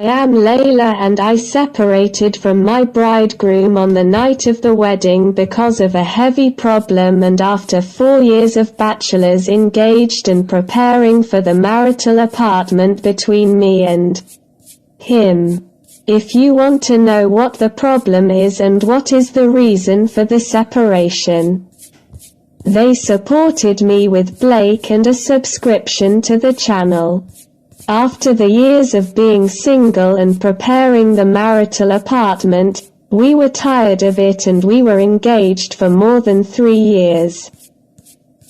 am Layla and I separated from my bridegroom on the night of the wedding because of a heavy problem, and after 4 years of bachelors engaged and preparing for the marital apartment between me and him. If you want to know what the problem is and what is the reason for the separation. They supported me with Blake and a subscription to the channel. After the years of being single and preparing the marital apartment, we were tired of it and we were engaged for more than 3 years.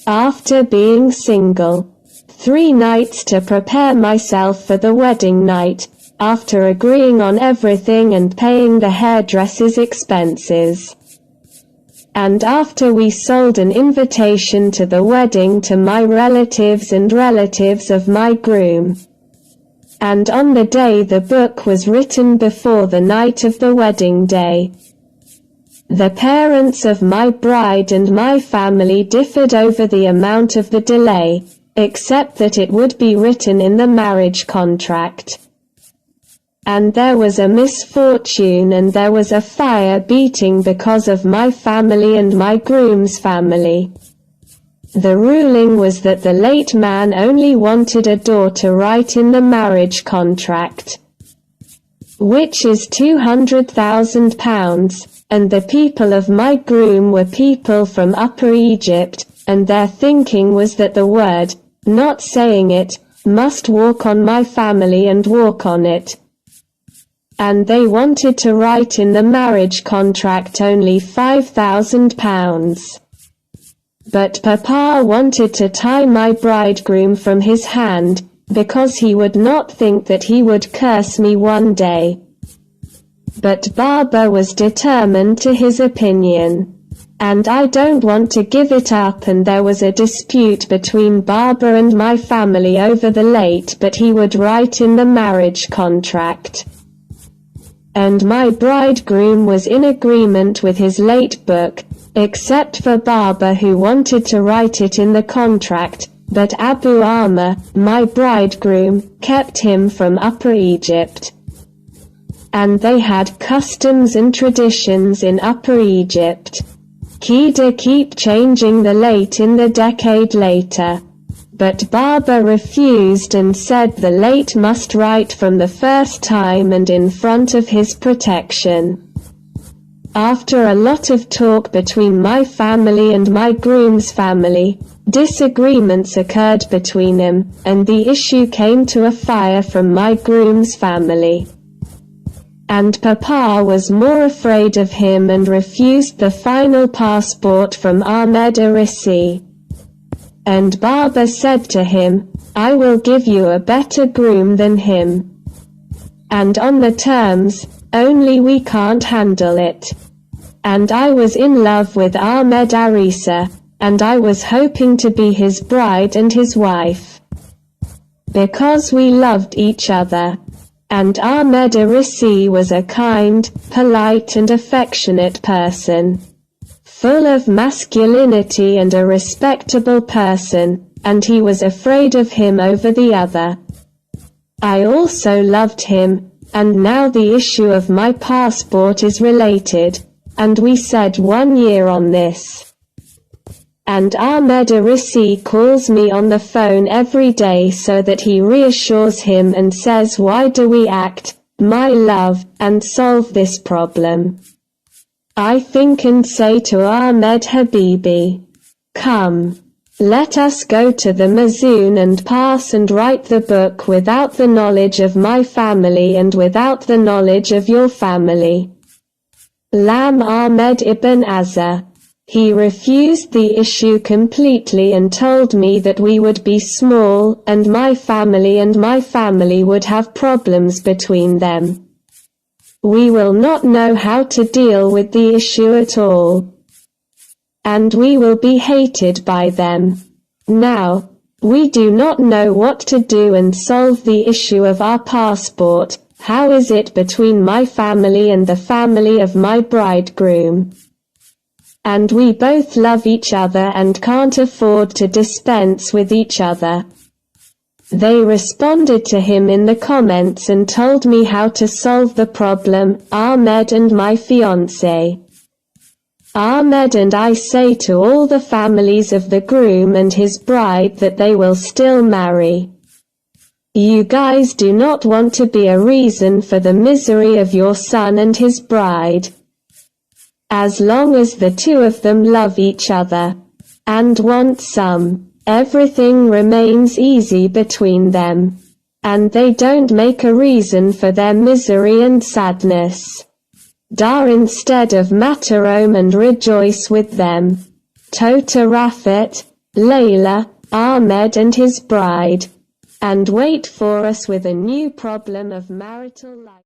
After being single 3 nights to prepare myself for the wedding night, after agreeing on everything and paying the hairdresser's expenses. And after we sold an invitation to the wedding to my relatives and relatives of my groom. And on the day the book was written before the night of the wedding day. The parents of my bride and my family differed over the amount of the delay, except that it would be written in the marriage contract. And there was a misfortune and there was a fire beating because of my family and my groom's family. The ruling was that the late man only wanted a daughter right in the marriage contract, which is £200,000, and the people of my groom were people from Upper Egypt, and their thinking was that the word, not saying it, must walk on my family and walk on it. And they wanted to write in the marriage contract only £5,000. But Papa wanted to tie my bridegroom from his hand, because he would not think that he would curse me one day. But Baba was determined to his opinion. And I don't want to give it up, and there was a dispute between Baba and my family over the late, but he would write in the marriage contract. And my bridegroom was in agreement with his late book, except for Baba who wanted to write it in the contract, but Abu Amr, my bridegroom, kept him from Upper Egypt. And they had customs and traditions in Upper Egypt. Kida keep changing the late in the decade later. But Baba refused and said the late must write from the first time and in front of his protection. After a lot of talk between my family and my groom's family, disagreements occurred between them, and the issue came to a fire from my groom's family. And Papa was more afraid of him and refused the final passport from Ahmed Arisi. And Baba said to him, I will give you a better groom than him. And on the terms, only we can't handle it. And I was in love with Ahmed Arisa, and I was hoping to be his bride and his wife. Because we loved each other. And Ahmed Arisi was a kind, polite and affectionate person. Full of masculinity and a respectable person, and he was afraid of him over the other. I also loved him, and now the issue of my passport is related, and we said 1 year on this. And Ahmed Arisi calls me on the phone every day so that he reassures him and says, why do we act, my love, and solve this problem? I think and say to Ahmed Habibi, come. Let us go to the Mazoon and pass and write the book without the knowledge of my family and without the knowledge of your family. Lam Ahmed ibn Azza. He refused the issue completely and told me that we would be small, and my family would have problems between them. We will not know how to deal with the issue at all. And we will be hated by them. Now, we do not know what to do and solve the issue of our passport. How is it between my family and the family of my bridegroom? And we both love each other and can't afford to dispense with each other. They responded to him in the comments and told me how to solve the problem, Ahmed and my fiancé. Ahmed and I say to all the families of the groom and his bride that they will still marry. You guys do not want to be a reason for the misery of your son and his bride. As long as the two of them love each other and want some, everything remains easy between them, and they don't make a reason for their misery and sadness. Instead of Matarom and rejoice with them. Tota Rafat, Layla, Ahmed and his bride. And wait for us with a new problem of marital life.